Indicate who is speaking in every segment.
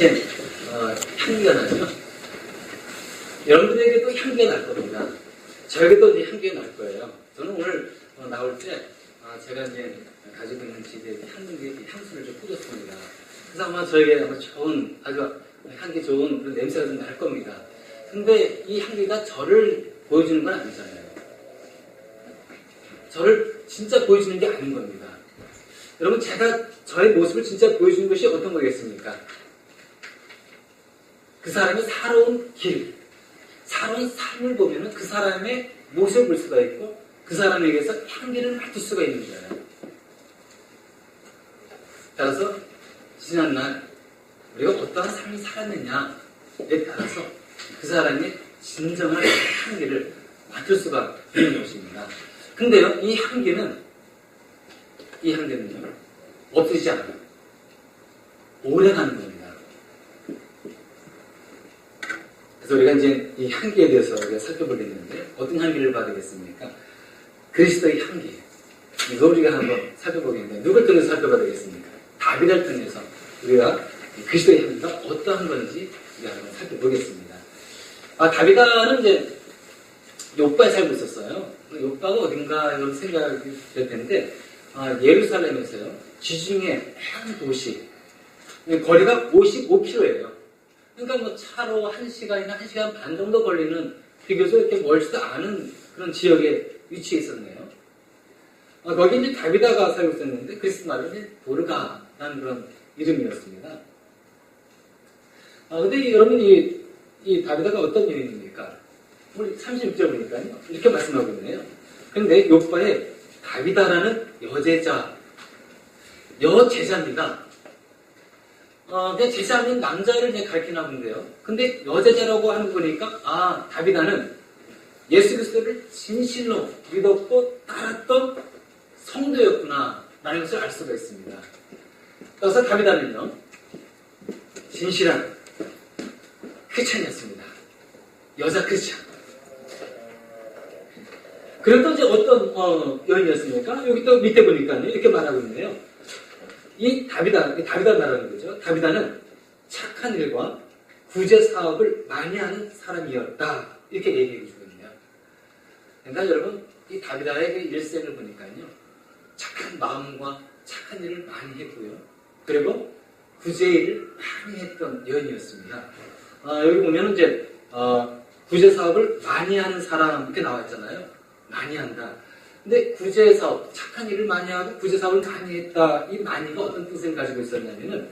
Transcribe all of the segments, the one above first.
Speaker 1: 향기가 나죠. 여러분들에게도 향기가 날 겁니다. 저에게도 이제 향기가 날 거예요. 저는 오늘 나올 때 제가 이제 가지고 있는 집에 향수를 좀 뿌렸습니다. 그래서 아마 저에게 아마 좋은 아주 향기 좋은 그런 냄새가 좀 날 겁니다. 근데 이 향기가 저를 보여주는 건 아니잖아요. 저를 진짜 보여주는 게 아닌 겁니다. 여러분, 제가 저의 모습을 진짜 보여주는 것이 어떤 거겠습니까? 그 사람이 살아온 길, 살아온 삶을 보면 그 사람의 모습을 볼 수가 있고 그 사람에게서 향기를 맡을 수가 있는 거예요. 따라서 지난날 우리가 어떠한 삶을 살았느냐에 따라서 그 사람의 진정한 향기를 맡을 수가 있는 것입니다. 근데요, 이 향기는요, 없어지지 않아요. 오래 가는 겁니다. 그래서 우리가 이제 이 향기에 대해서 우리가 살펴보겠는데, 어떤 향기를 받으겠습니까? 그리스도의 향기. 이거 우리가 한번 살펴보겠는데, 누굴 통해서 살펴봐야 되겠습니까? 다윗을 통해서 우리가 그리스도의 향기가 어떠한 건지 우리가 한번 살펴보겠습니다. 다윗은 이제 욥바에 살고 있었어요. 욥바가 어딘가 이런 생각이 들 텐데, 예루살렘에서요, 지중해 한 도시, 거리가 55km예요. 그러니까 뭐 차로 1시간이나 1시간 반 정도 걸리는 비교적 이렇게 멀지도 않은 그런 지역에 위치해 있었네요. 거기 이제 다비다가 살고 있었는데, 그리스 말로 이제 도르가라는 그런 이름이었습니다. 근데 여러분, 이 다비다가 어떤 여인입니까? 우리 36절 보니까요, 이렇게 말씀하고 있네요. 근데 욥바에 다비다라는 여제자입니다. 그냥 제자 아닌 남자를 이제 가리키나 본데요. 근데 여제자라고 하는 거 보니까, 다비다는 예수 그리스도를 진실로 믿었고 따랐던 성도였구나, 라는 것을 알 수가 있습니다. 그래서 다비다는요, 진실한 크리스찬이었습니다. 여자 크리스찬. 그리고 또 이제 어떤 여인이었습니까? 여기 또 밑에 보니까요, 이렇게 말하고 있네요. 다비다 말하는 거죠. 다비다는 착한 일과 구제 사업을 많이 하는 사람이었다. 이렇게 얘기해 주거든요. 그러니까 여러분, 이 다비다의 일생을 보니까요, 착한 마음과 착한 일을 많이 했고요. 그리고 구제 일을 많이 했던 여인이었습니다. 여기 보면 이제 구제 사업을 많이 하는 사람 이렇게 나와 있잖아요. 많이 한다. 근데 구제사업, 착한 일을 많이 하고 구제사업을 많이 했다. 이 많이가 어떤 뜻을 가지고 있었냐면은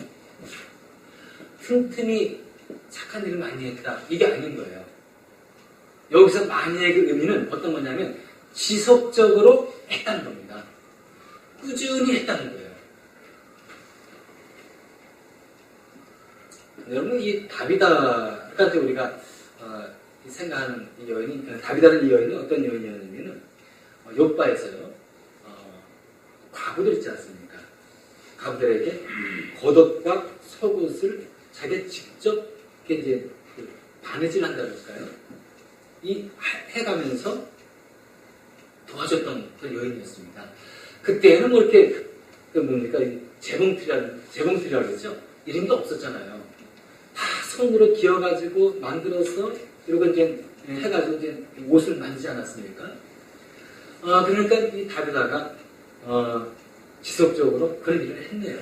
Speaker 1: 틈틈이 착한 일을 많이 했다. 이게 아닌 거예요. 여기서 많이의 그 의미는 어떤 거냐면 지속적으로 했다는 겁니다. 꾸준히 했다는 거예요. 여러분, 이 다비다가 우리가 생각하는 이 여인이, 다비다는 이 여인이 어떤 여인이었냐면은 욥바에서요, 과부들 있지 않습니까? 과부들에게 겉옷과 속옷을 자기가 직접 이제 바느질 한다고 할까요? 해가면서 도와줬던 그런 여인이었습니다. 그때는 뭐 이렇게, 재봉틀이라고 그러죠? 이런 게 없었잖아요. 다 손으로 기어가지고 만들어서, 그리고 이제 해가지고 이제 옷을 만지지 않았습니까? 그러니까 이 다비다가 지속적으로 그런 일을 했네요.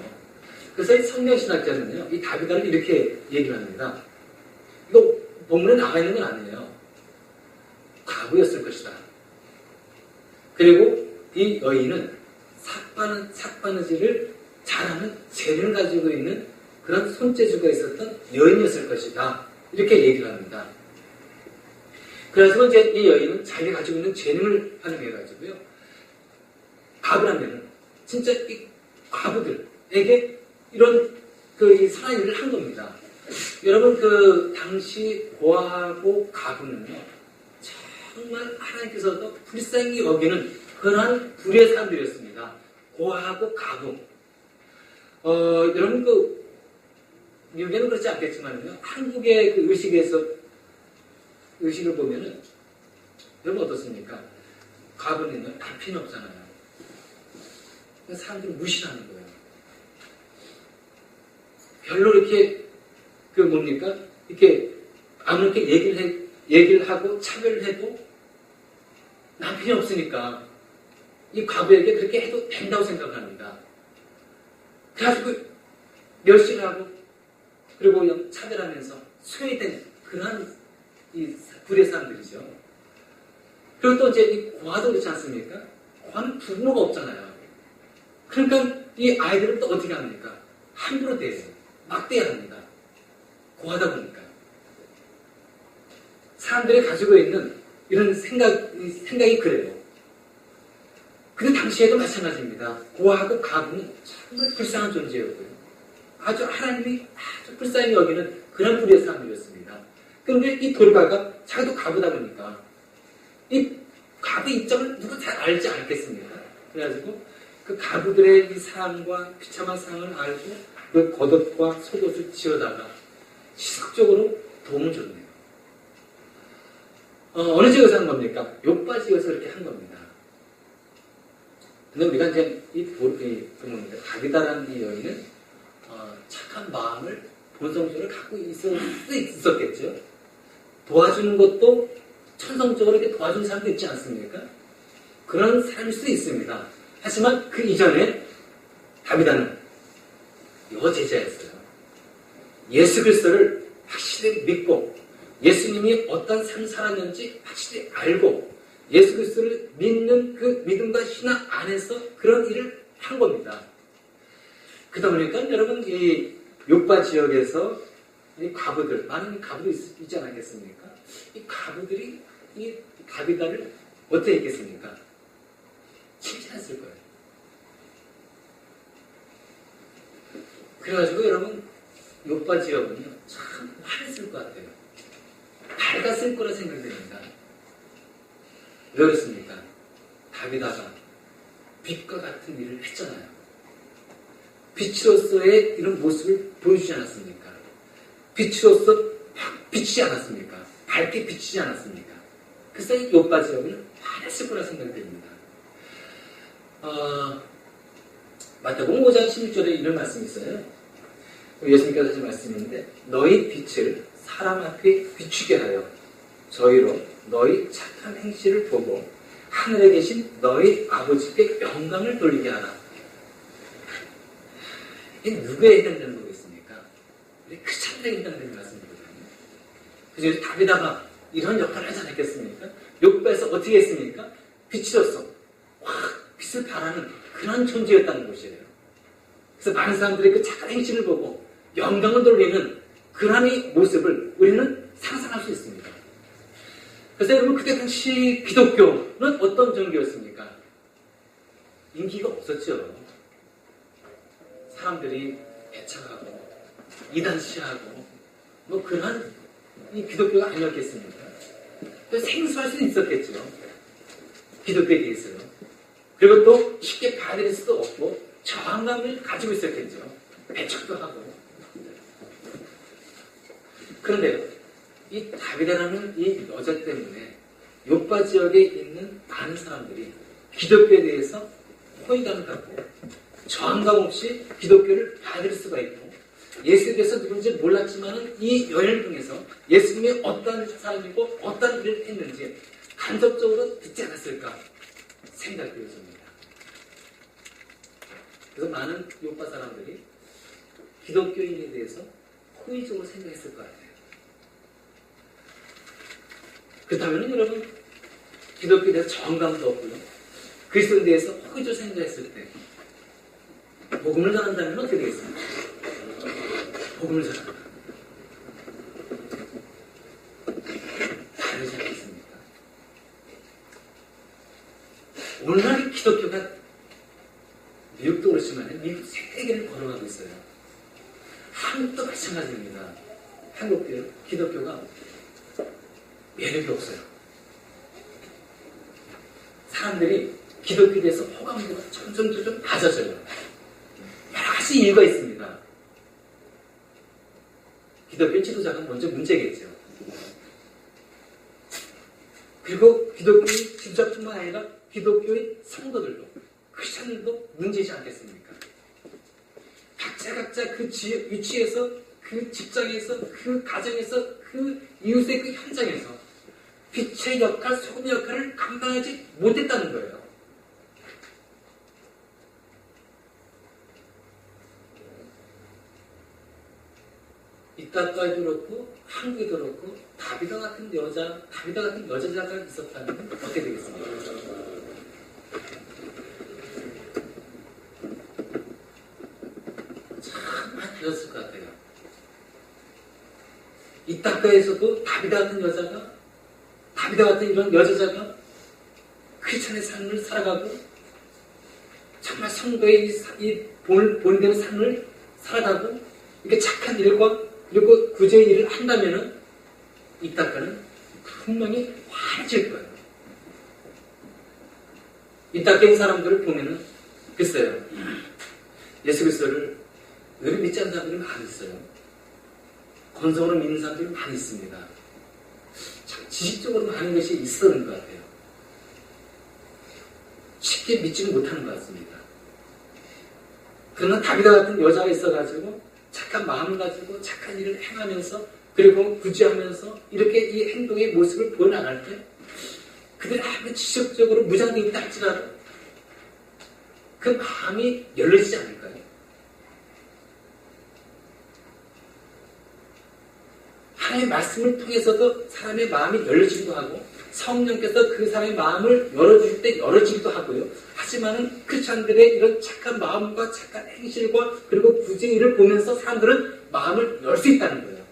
Speaker 1: 그래서 이 성경신학자는요, 이 다비다를 이렇게 얘기를 합니다. 이거 본문에 나와 있는 건 아니에요. 과부였을 것이다. 그리고 이 여인은 삭바느질을 잘하는 재능을 가지고 있는 그런 손재주가 있었던 여인이었을 것이다. 이렇게 얘기를 합니다. 그래서 이제 이 여인은 자기가 가지고 있는 재능을 활용해가지고요, 과부라면은 진짜 이 과부들에게 이런 이 선한 일을 한 겁니다. 여러분, 당시 고아하고 과부는요, 정말 하나님께서도 불쌍히 여기는 그러한 불의의 사람들이었습니다. 고아하고 과부. 여러분, 미국에는 그렇지 않겠지만요, 한국의 그 의식을 보면은, 여러분 어떻습니까? 과부는요, 남편이 없잖아요. 사람들이 무시하는 거예요. 별로 이렇게 그 뭡니까? 이렇게 아무렇게 얘기를 하고 차별을 해도 남편이 없으니까 이 과부에게 그렇게 해도 된다고 생각을 합니다. 그래가지고 멸시를 하고 그리고 그냥 차별하면서 소외된 그러한 이 불의 사람들이죠. 그리고 또 이제 이 고아도 그렇지 않습니까? 고아는 부모가 없잖아요. 그러니까 이 아이들을 또 어떻게 합니까? 함부로 대해요. 막대야 합니다. 고하다 보니까. 사람들이 가지고 있는 이런 생각이 그래요. 근데 당시에도 마찬가지입니다. 고아하고 가부는 정말 불쌍한 존재였고요. 아주 하나님이 아주 불쌍히 여기는 그런 불의 사람들이었습니다. 그런데 이 돌바가 자기도 가부다 보니까 이 가부의 입장을 누가 잘 알지 않겠습니까? 그래가지고 그 가부들의 이 삶과 비참한 상황을 알고 그 겉옷과 속옷을 지어다가 시각적으로 도움을 줬네요. 어느 지역에서 한 겁니까? 요빠 지역에서 이렇게 한 겁니다. 근데 우리가 이제 다비다라는 이 여인은 착한 마음을 본성적으로 갖고 있었겠죠. 도와주는 것도 천성적으로 이렇게 도와주는 사람도 있지 않습니까? 그런 사람일 수도 있습니다. 하지만 그 이전에 다비다는 여제자였어요. 예수 그리스도를 확실히 믿고 예수님이 어떤 삶을 살았는지 확실히 알고 예수 그리스도를 믿는 그 믿음과 신앙 안에서 그런 일을 한 겁니다. 그러다 보니까 여러분 이 요빠 지역에서 이 가부들, 많은 가부도 있지 않았겠습니까? 이 가부들이 이 다비다를 어떻게 했겠습니까? 칭찬했을 거예요. 그래가지고 여러분 요빠 지역은요 참 화냈을 것 같아요. 밝았을 거라 생각됩니다. 왜 그렇습니까? 다비다가 빛과 같은 일을 했잖아요. 빛으로서의 이런 모습을 보여주지 않았습니까? 빛으로서 확 비치지 않았습니까? 밝게 비치지 않았습니까? 그래서 이 요빠 지역은 화냈을 거라 생각됩니다. 마태복음 5장 16절에 이런 말씀이 있어요. 예수님께서 하신 말씀인데 너희 빛을 사람 앞에 비추게 하여 저희로 너희 착한 행실을 보고 하늘에 계신 너희 아버지께 영광을 돌리게 하라. 이게 누구에 해당되는 거겠습니까? 우리 그 참되게 해당되는 말씀이거든요. 그래서 다비다가 이런 역할을 하지 않았겠습니까? 욕바에서 어떻게 했습니까? 빛이었어. 확 빛을 발하는 그런 존재였다는 것이에요. 그래서 많은 사람들이 그 착한 행실을 보고 영광을 돌리는 그러한 모습을 우리는 상상할 수 있습니다. 그래서 여러분 그때 당시 기독교는 어떤 종교였습니까? 인기가 없었죠. 사람들이 배척하고 이단시하고 뭐 그러한 이 기독교가 아니었겠습니까? 생소할 수는 있었겠죠. 기독교에 대해서요. 그리고 또 쉽게 받아들일 수도 없고 저항감을 가지고 있었겠죠. 배척도 하고. 그런데 이 다비다라는 이 여자 때문에 요빠 지역에 있는 많은 사람들이 기독교에 대해서 호의감을 갖고 저항감 없이 기독교를 받아들일 수가 있고 예수님께서 누군지 몰랐지만 이 여인을 통해서 예수님이 어떤 사람이고 어떤 일을 했는지 간접적으로 듣지 않았을까 생각되어집니다. 그래서 많은 요빠 사람들이 기독교인에 대해서 호의적으로 생각했을 것 같아요. 그렇다면 여러분 기독교에 대해서 저항감도 없고요. 그리스도에 대해서 호의적으로 생각했을 때 복음을 전한다면 어떻게 되겠습니까? 복음을 전한다. 다르지 않겠습니까? 오늘날 기독교가 미국도 그렇지만 미국 세계를 걸어가고 있어요. 한국도 마찬가지입니다. 한국도요. 기독교가 매력이 없어요. 사람들이 기독교에 대해서 호감도가 점점 낮아져요. 여러 가지 이유가 있습니다. 기독교 지도자가 먼저 문제겠죠. 그리고 기독교의 지도자뿐만 아니라 기독교의 성도들도 크리스천들도 문제이지 않겠습니까? 각자 그 위치에서 그 그 직장에서, 그 가정에서, 그 이웃의 그 현장에서 빛의 역할, 소금의 역할을 감당하지 못했다는 거예요. 이따까지도 그렇고 한국에도 그렇고 다비다 같은 여자가 있었다면 어떻게 되겠습니까? 참 많이 달랐을 것 같아요. 이따까에서도 다비다 같은 이런 여자가 크리스천의 삶을 살아가고 정말 성도의 이 본되는 삶을 살아가고 이렇게 착한 일과 그리고 구제의 일을 한다면은 이따가는 분명히 화해질 거예요. 이따가인 사람들을 보면은 글쎄요, 예수 그리스도를 의리 믿지 않는 사람들이 많이 있어요. 건성으로 믿는 사람들이 많이 있습니다. 참 지식적으로 많은 것이 있었는 것 같아요. 쉽게 믿지는 못하는 것 같습니다. 그러나 다비다 같은 여자가 있어가지고 착한 마음을 가지고 착한 일을 행하면서 그리고 구제하면서 이렇게 이 행동의 모습을 보여나갈 때 그들이 아무리 지적적으로 무장되어 있다 할지라도 그 마음이 열려지지 않을까요? 하나님의 말씀을 통해서도 사람의 마음이 열려지기도 하고 성령께서 그 사람의 마음을 열어주실 때 열어지기도 하고요. 하지만은 크리스찬들의 이런 착한 마음과 착한 행실과 그리고 구제의 일을 보면서 사람들은 마음을 열 수 있다는 거예요.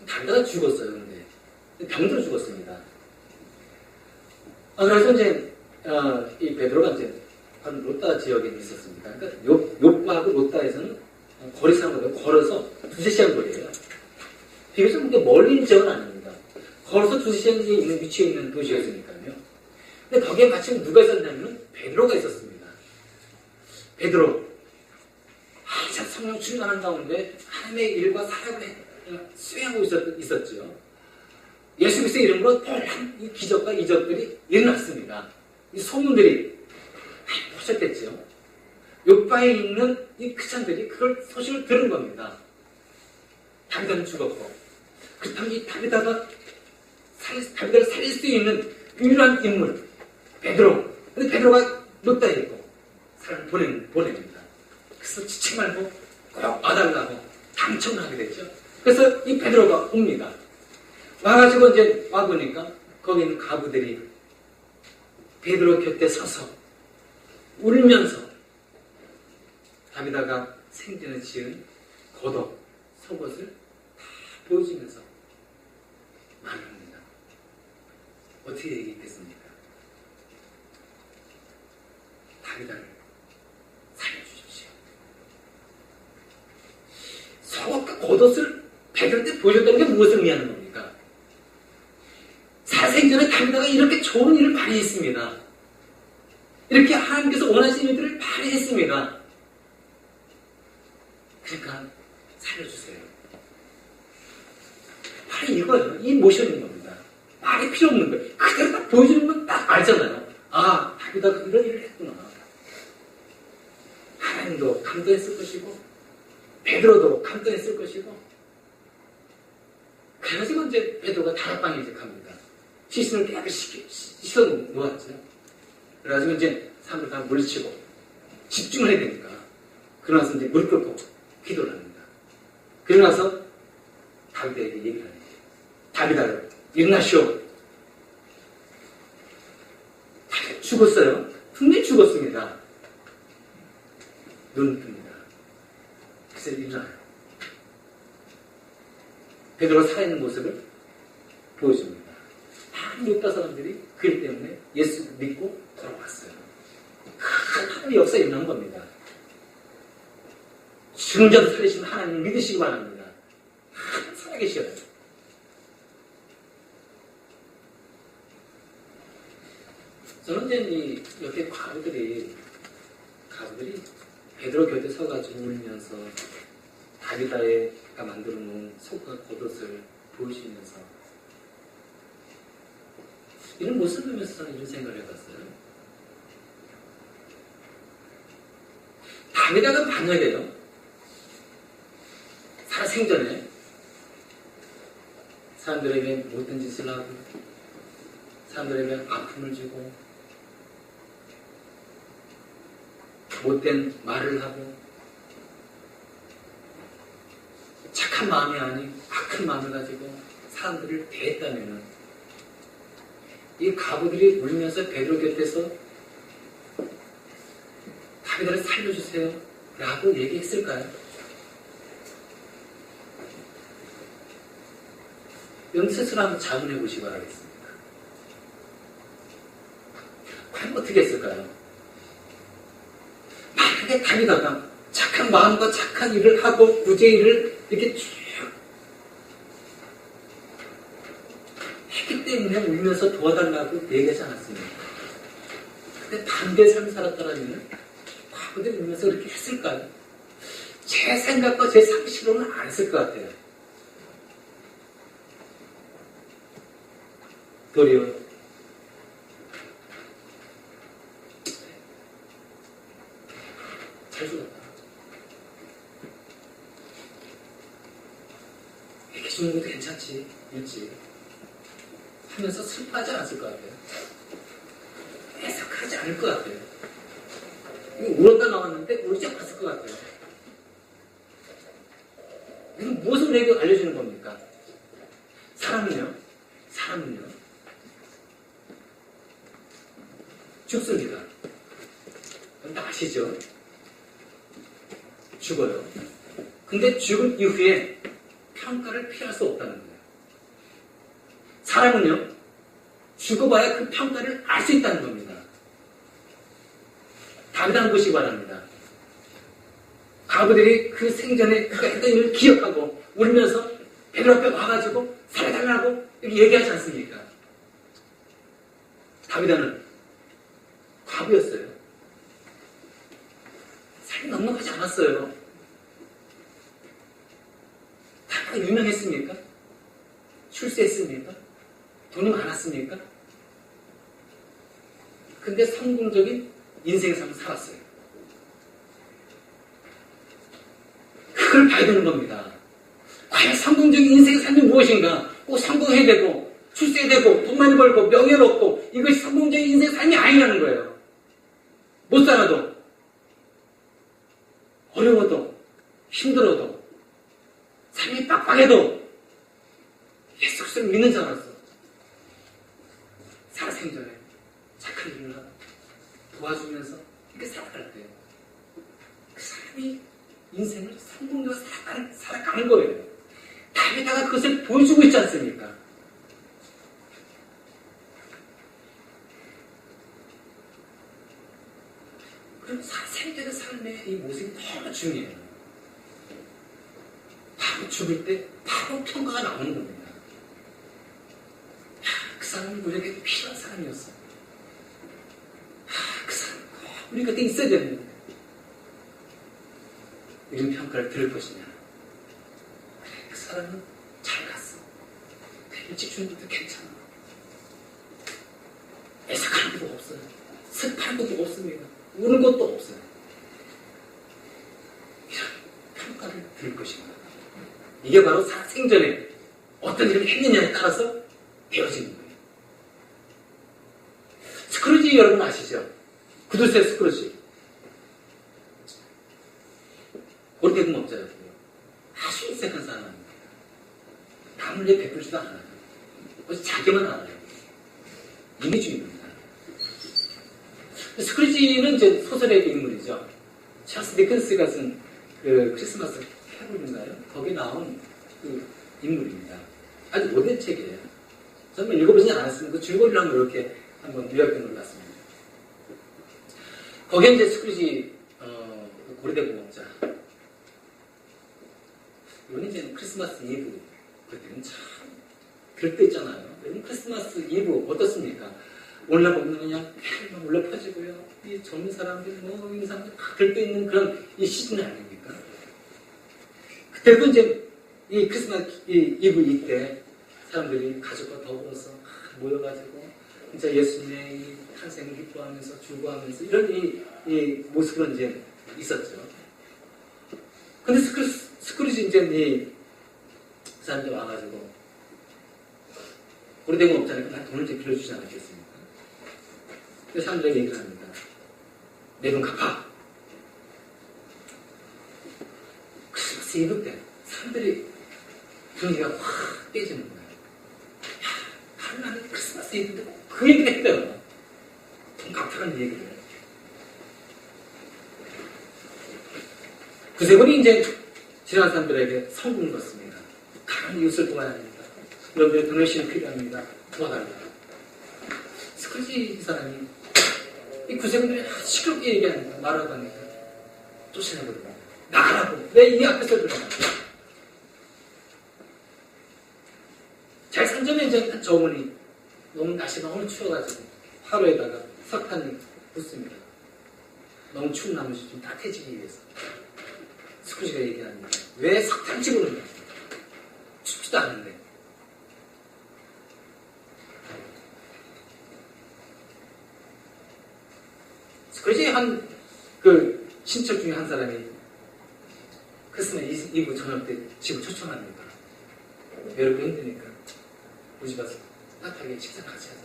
Speaker 1: 다비다가 죽었어요. 근데 병들어 죽었습니다. 그래서 이제 이 베드로가 이제 한 로따 지역에 있었습니다. 그러니까 요파하고 로따에서는 거리상으로 걸어서 2-3시간 거리예요. 비교적 그렇게 멀리 있는 지역은 아닙니다. 걸어서 2-3시간이 있는 위치에 있는 도시였으니까요. 근데 거기에 마침 누가 있었냐면 베드로가 있었습니다. 베드로 한참 성령 충만한 가운데 하나님의 일과 사역을 수행하고 있었죠. 예수 그리스도의 이름으로 이 기적과 이적들이 일어났습니다. 이 소문들이 포착됐죠. 요파에 있는 이 크리스찬들이 그걸 소식을 들은 겁니다. 다비다는 죽었고 그렇다면 이 다비다를 살릴 수 있는 유일한 인물 베드로. 근데 베드로가 로따에 있고 사람을 보냅니다. 그래서 지체 말고 꼭 와달라고 당첨을 하게 됐죠. 그래서 이 베드로가 옵니다. 와가지고 이제 와보니까 거기 있는 가부들이 베드로 곁에 서서 울면서 다비다가 생전에 지은 겉옷, 속옷을 다 보여주면서 말합니다. 어떻게 얘기했겠습니까? 다비다를 살려주십시오. 속옷과 겉옷을 베드로한테 보여줬다는 게 무엇을 의미하는 겁니까? 사생전에 다비다가 이렇게 좋은 일을 많이 했습니다. 이렇게 하나님께서 원하시는 일들을 많이 했습니다. 그러니까 살려주세요. 바로 이거예요. 이 모션인 겁니다. 말이 필요 없는 거예요. 그대로 딱 보여주는 건 딱 알잖아요. 아, 다비다가 이런 일을 했구나. 하나님도 감동했을 것이고 베드로도 감동했을 것이고 그래가지고 이제 베드로가 다락방에 이제 갑니다. 시신을 깨끗이 씻어 놓았죠. 그래가지고 이제 사람들 다 물리치고 집중을 해야 되니까 그러나서 이제 무릎 꿇고 기도를 합니다. 그러나서 다비다에게 얘기를 하는 거예요. 다비다를 일어나시오. 다비다 죽었어요. 분명히 죽었습니다. 눈을 뜹니다. 그래서 일어나요. 베드로가 살아있는 모습을 보여줍니다. 많은 요파 사람들이 그 일 때문에 예수 믿고 돌아왔어요. 큰 하나님의 역사에 일어난 겁니다. 죽은 자도 살리시는 하나님 믿으시기 바랍니다. 하나님 살아계셔요. 저는 이제 이렇게 가부들이 베드로 곁에 서가지고 울면서 다비다가 만들어 놓은 속과 겉옷을 보여주면서 이런 모습을 보면서 저는 이런 생각을 해봤어요. 밤에다가 만약에요. 살아생전에 사람들에게 못된 짓을 하고 사람들에게 아픔을 주고 못된 말을 하고 착한 마음이 아닌 악한 마음을 가지고 사람들을 대했다면 이 과부들이 울면서 베드로 곁에서 다윗을 살려주세요 라고 얘기했을까요? 여러분 스스로 한번 자문해 보시기 바라겠습니다. 과연 어떻게 했을까요? 만약에 다윗아가 착한 마음과 착한 일을 하고 구제 일을 이렇게 쭉 했기 때문에 울면서 도와달라고 얘기하지 않았습니까? 근데 반대의 삶을 살았다면 과부들이 울면서 그렇게 했을까요? 제 생각과 제 상식으로는 안 했을 것 같아요. 도리어 잘 죽었다. 이렇게 죽는 것도 괜찮지, 일찍 하면서 슬퍼하지 않았을 것 같아요. 애석하지 않을 것 같아요. 이거 울었다 나왔는데 울지 않았을 것 같아요. 이건 무엇을 우리에게 알려주는 겁니까? 사람은요 죽습니다. 근데 아시죠? 죽어요. 근데 죽은 이후에 평가를 피할 수 없다는 거예요. 사람은요, 죽어봐야 그 평가를 알 수 있다는 겁니다. 담당 보시기 바랍니다. 과부들이 그 생전에 그가 했던 일을 기억하고 울면서 베드로 앞에 와가지고 살려달라고 이렇게 얘기하지 않습니까? 다윗은 과부였어요. 삶이 넉넉하지 않았어요. 다 유명했습니까? 출세했습니까? 돈이 많았습니까? 근데 성공적인 인생의 삶을 살았어요. 그걸 봐야 되는 겁니다. 과연 성공적인 인생의 삶이 무엇인가? 꼭 성공해야 되고 출세해야 되고 돈 많이 벌고 명예를 얻고 이것이 성공적인 인생의 삶이 아니라는 거예요. 못 살아도 어려워도 힘들어도 삶이 빡빡해도 예수 그리스도를 믿는 자로서 살아생전에 착한 일을 하고 도와주면서 이렇게 살아갈 때요. 그 사람이 인생을 성공적으로 살아가는 거예요. 다윗아가 그것을 보여주고 있지 않습니까? 그럼 생전의 삶의 이 모습이 너무 중요해요. 바로 죽을 때 바로 평가가 나오는 겁니다. 그 사람은 우리에게 필요한 사람이었어. 그 사람 우리 곁에 있어야 되는데 이런 평가를 들을 것이냐. 그래, 그 사람은 잘 갔어. 일찍 죽는 것도 괜찮아. 애석하는 것도 없어요. 슬퍼하는 것도 없습니다. 우는 것도 없어요. 이런 평가를 들을 것입니다. 이게 바로 생전에 어떤 일을 했느냐에 따라서 되어지는 거예요. 스크루지 여러분 아시죠? 구두쇠 스크루지. 고리대금업자였고요. 아주 인색한 사람입니다. 남을 베풀지도 않아요. 오직 자기만 알아요. 이미주의입니다. 스크루지는 이제 소설의 인물이죠. 찰스 디킨스가 쓴 그 크리스마스 캐롤인가요? 거기에 나온 그 인물입니다. 아주 오래된 책이에요. 저는 읽어보지 않았으면 그 줄거리를 한번 이렇게 한번 요약해 놓았습니다. 거기에 이제 스크루지 고리대금업자. 이건 이제 크리스마스 이브 그때는 참 들떠있잖아요. 여러분 크리스마스 이브 어떻습니까? 오늘날 보면 그냥 막 올라 퍼지고요. 이 젊은 사람들, 이 사람들 다 들떠있는 그런 이 시즌 아닙니까? 그때도 이제 이 크리스마스 이브 이때 사람들이 가족과 더불어서 모여가지고 진짜 예수님의 이 탄생을 기뻐하면서 즐거워하면서 이런 이 모습을 이제 있었죠. 근데 스크루지 이제 이 사람들 와가지고 우리 대금 없잖아요. 난 돈을 이제 빌려주지 않았겠습니까? 그 사람들에게 얘기를 합니다. 내 돈 갚아. 크리스마스 이브 때 사람들이 분위기가 확 깨지는 거예요. 야, 다른 나라는 크리스마스 이브 때 그 얘기를 했대요. 돈 갚으라는 얘기를. 구세군이 이제 지나간 사람들에게 성공을 받습니다. 강한 이웃을 도와야 합니다. 여러분들의 도네이션이 필요합니다. 도와달라. 스크루지 이 사람이 이 구세군들이 시끄럽게 얘기합니다. 말하고 하니까 쫓아내버립니다. 나가라고. 내 이 앞에서 그러냐. 잘 산점에 이제 한 저문이 너무 날씨가 너무 추워가지고 화로에다가 석탄을 붓습니다. 너무 추운 나머지 좀 따뜻해지기 위해서. 스크루지가 얘기합니다. 왜 석탄 집어넣냐? 춥지도 않은데. 스크루지 그 친척 중에 한 사람이 크리스마스 이브 저녁 때 집을 초청합니다. 여러분 힘드니까 우리 집 와서 따뜻하게 식사 같이 하자.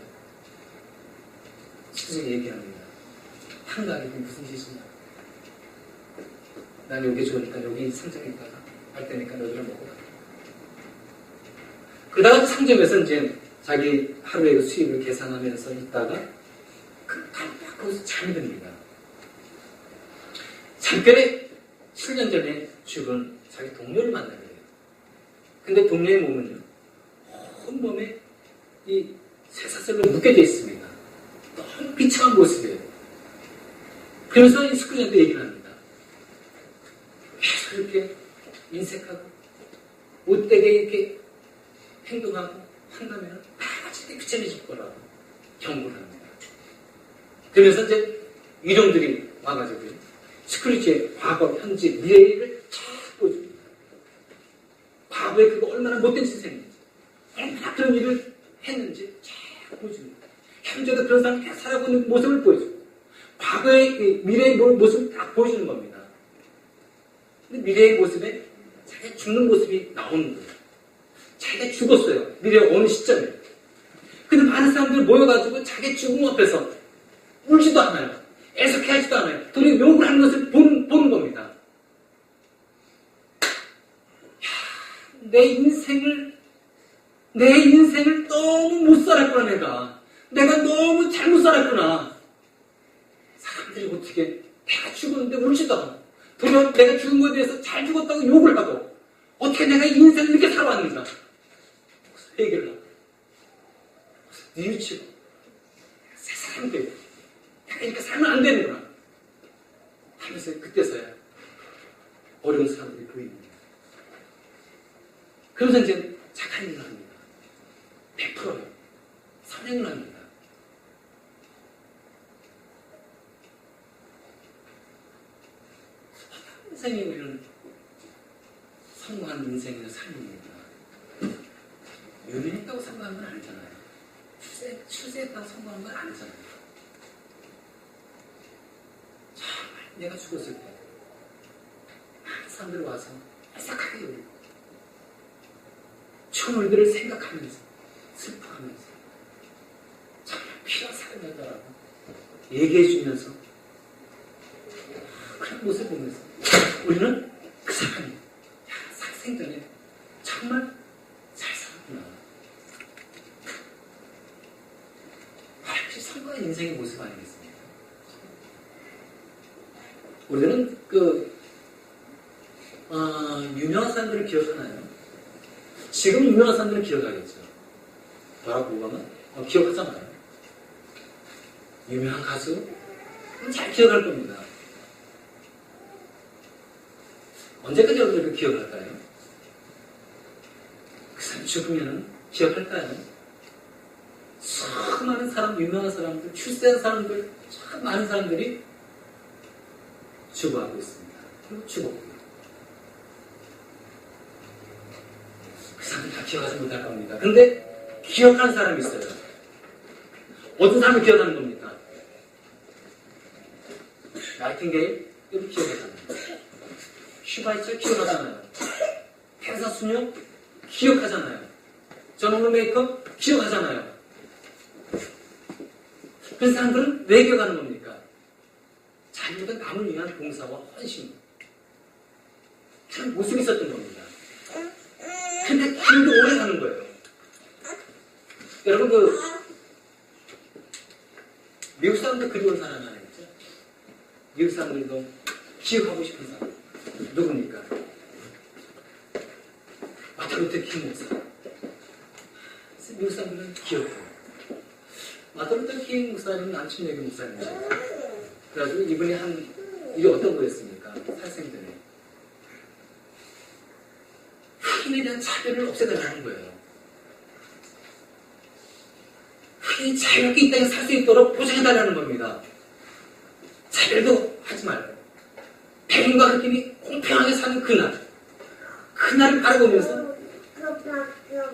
Speaker 1: 스크루지가 얘기합니다. 한가하게 무슨 짓이냐? 난 여기 좋으니까 여기 상점에 있다가 할 때니까 너희들 먹고 가. 그러다가 상점에서 이제 자기 하루의 수입을 계산하면서 있다가 거기서 잠이 듭니다. 잠결에 7년 전에 죽은 자기 동료를 만나게 돼요. 근데 동료의 몸은요, 온몸에 이 쇠사슬로 묶여져 있습니다. 너무 비참한 모습이에요. 그래서 이 스크루지한테 얘기를 합니다. 계속 이렇게 인색하고 못되게 이렇게 행동하고 한다면 나같이 귀찮아질 거라고 경고를 합니다. 그러면서 이제 유령들이 와가지고 스크루지의 과거, 현재, 미래를 쫙 보여줍니다. 과거에 그거 얼마나 못된 짓을 했는지, 얼마나 그런 일을 했는지 쫙 보여줍니다. 현재도 그런 사람이 계속 살아가고 있는 모습을 보여주고, 과거의 미래의 모습을 딱 보여주는 겁니다. 근데 미래의 모습에 자기가 죽는 모습이 나오는 거예요. 자기가 죽었어요. 미래의 어느 시점에. 근데 많은 사람들이 모여가지고 자기 죽음 앞에서 울지도 않아요. 애석해하지도 않아요. 도리어 욕을 하는 것을 보는 겁니다. 야, 내 인생을 너무 못 살았구나, 내가 너무 잘못 살았구나. 사람들이 어떻게 내가 죽었는데 울지도 않아. 도리어 내가 죽은 것에 대해서 잘 죽었다고 욕을 하고, 어떻게 내가 이 인생을 이렇게 살아왔는가. 얘기를 하고, 뉘우치고, 세상에 내가 이렇게 살면 안 되는구나 하면서 그때서야 어려운 사람들이 보입니다. 그러면서 이제 착한 일을 합니다. 100%요. 선행을 합니다. 인생이 우리는 성공한 인생의 삶입니다. 유명했다고 성공한 건 아니잖아요. 추세했다고 성공한 건 아니잖아요. 정말 내가 죽었을 때 많은 사람들이 와서 애석하게 울고 추물들을 생각하면서 슬퍼하면서 정말 필요한 사람이다라고 얘기해 주면서 그런 모습을 보면서 우리는 그 사람이 생전에 정말 잘 살았구나. 역시 성공한 인생의 모습 아니겠습니까? 우리는 유명한 사람들을 기억하나요? 지금 유명한 사람들은 기억하겠죠. 바라크 오바마 기억하잖아요. 유명한 가수 잘 기억할 겁니다. 언제까지 여러분들 기억할까요? 그 사람 죽으면 기억할까요? 수많은 사람, 유명한 사람들, 출세한 사람들, 참 많은 사람들이 죽어가고 있습니다. 그리고 죽었고요. 그 사람들 다 기억하지 못할 겁니다. 근데 기억하는 사람이 있어요. 어떤 사람을 기억하는 겁니까? 나이팅게일? 이렇게 기억했어요. 슈바이처 기억하잖아요. 태사수녀 기억하잖아요. 전원로 메이크업 기억하잖아요. 그런 사람들은 왜 기억하는 겁니까? 자기보다 남을 위한 봉사와 헌신. 참 모습이 있었던 겁니다. 근데 기억이 오래 가는 거예요. 여러분, 미국 사람도 그리운 사람 하나 있죠? 미국 사람들도 기억하고 싶은 사람. 누굽니까? 마틴 루터 킹 목사. 미국 사람들은 기억해요. 마틴 루터 킹 목사님은 남침내교 목사님이죠. 그래가지고 이분이 이게 어떤 거였습니까? 살생전에. 흑인에 대한 차별을 없애달라는 거예요. 흑인이 자유롭게 이 땅에 살 수 있도록 보장해달라는 겁니다. 차별도 하지 말고. 백인과 흑인이 공평하게 사는 그날을 바라보면서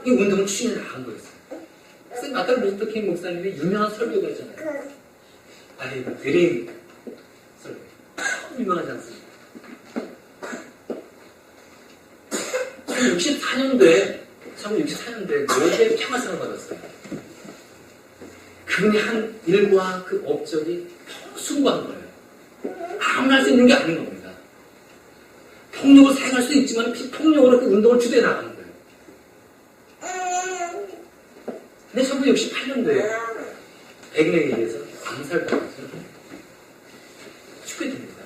Speaker 1: 이 운동을 추진해 나간 거였어요. 그래서 마틴 루터 킹 목사님의 유명한 설교가 있잖아요. 아니, 드림 설교. 유명하지 않습니까? 1964년도에 노벨 평화상을 받았어요. 그분이 한 일과 그 업적이 너무 숭고한 거예요. 아무나 할 수 있는 게 아닌 겁니다. 폭력을 사용할 수 있지만 폭력으로 그 운동을 주도해 나가는 거예요. 근데 1968년도에 백인에 의해서 암살당해서 죽게 됩니다.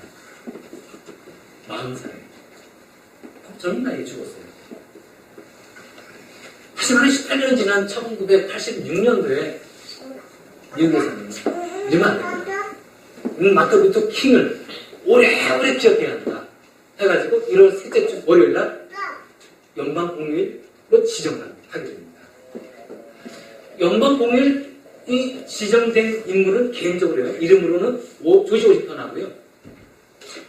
Speaker 1: 40살에. 젊은 나이에 죽었어요. 하지만 18년 지난 1986년도에 미국에서는 이러면 안 됩니다. 마틴 루터 킹을 오래오래 기억해야 한다. 해가지고 1월 셋째 주 월요일날 연방공휴일로 지정하게 됩니다. 연방공휴일이 지정된 인물은 개인적으로요. 이름으로는 조지 워싱턴하고요.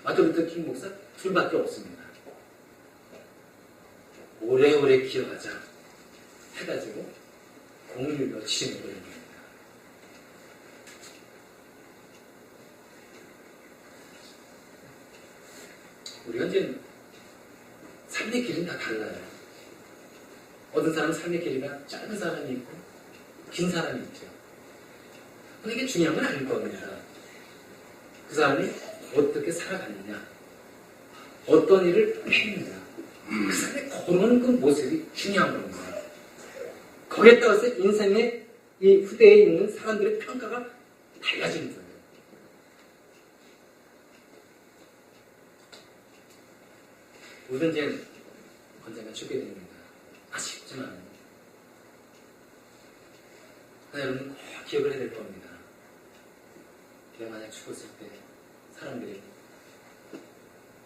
Speaker 1: 마틴 루터 킹 목사 둘밖에 없습니다. 오래오래 기억하자 해가지고 공휴일로 지정해버린 겁니다. 우리가 이제 삶의 길은 다 달라요. 어떤 사람은 삶의 길이가 짧은 사람이 있고 긴 사람이 있죠. 근데 이게 중요한 건 아닐 겁니다. 그 사람이 어떻게 살아갔느냐, 어떤 일을 했느냐, 그 사람이 걸어오는 그 모습이 중요한 겁니다. 거기에 따라서 인생의 이 후대에 있는 사람들의 평가가 달라지는 거예요. 모든 이제 언젠가 죽게 됩니다. 아쉽지만 여러분 꼭 기억을 해야 될 겁니다. 내가 만약 죽었을 때 사람들이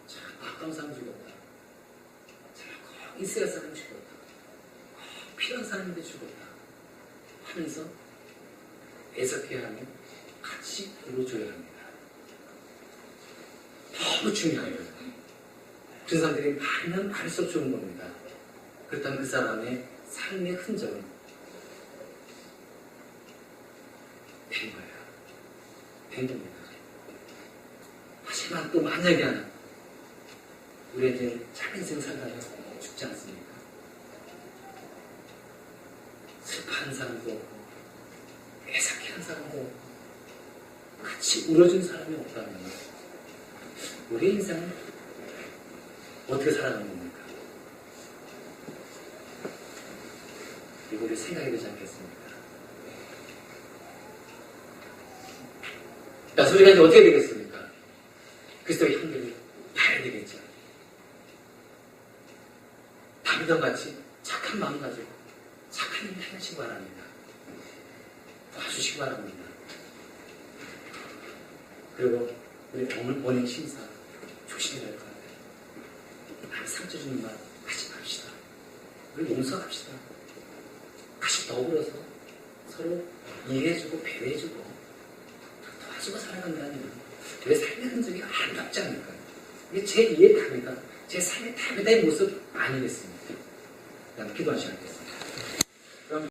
Speaker 1: 참 아까운 사람 죽었다, 참 꼭 있어야 할 사람이 죽었다, 꼭 필요한 사람인데 죽었다 하면서 애석해야 하면 같이 불러줘야 합니다. 너무 중요해요. 그런 사람들이 많으면 많을수록 좋은 겁니다. 그렇다면 그 사람의 삶의 흔적은 된 거예요. 된 겁니다. 하지만 또 만약에 하나 우리 이제 짧은 인생 살다가 죽지 않습니까? 슬퍼한 사람도 없고 애석해한 사람도 없고 같이 울어준 사람이 없다면 우리 인생은 어떻게 살아가는 겁니까? 이거를 생각해야 되지 않겠습니까? 그래서 우리가 이제 어떻게 되겠습니까? 그리스도의 향기를 봐야 되겠죠. 다윗과 같이 착한 마음 가지고 착한 일 행하시기 바랍니다. 도와주시기 바랍니다. 그리고 우리 오늘 원행 심사 조심해야 될 것 같아요. 상처 주는 말 하지 맙시다. 우리 용서합시다. 같이 더불어서 서로 이해해주고 배려해주고 도와주고 살아간다니 왜 삶의 흔적이 아름답지 않을까요? 이게 제 2의 답이다. 제 삶의 답이다의 모습 아니겠습니까? 그다음 기도하셔야 겠습니다.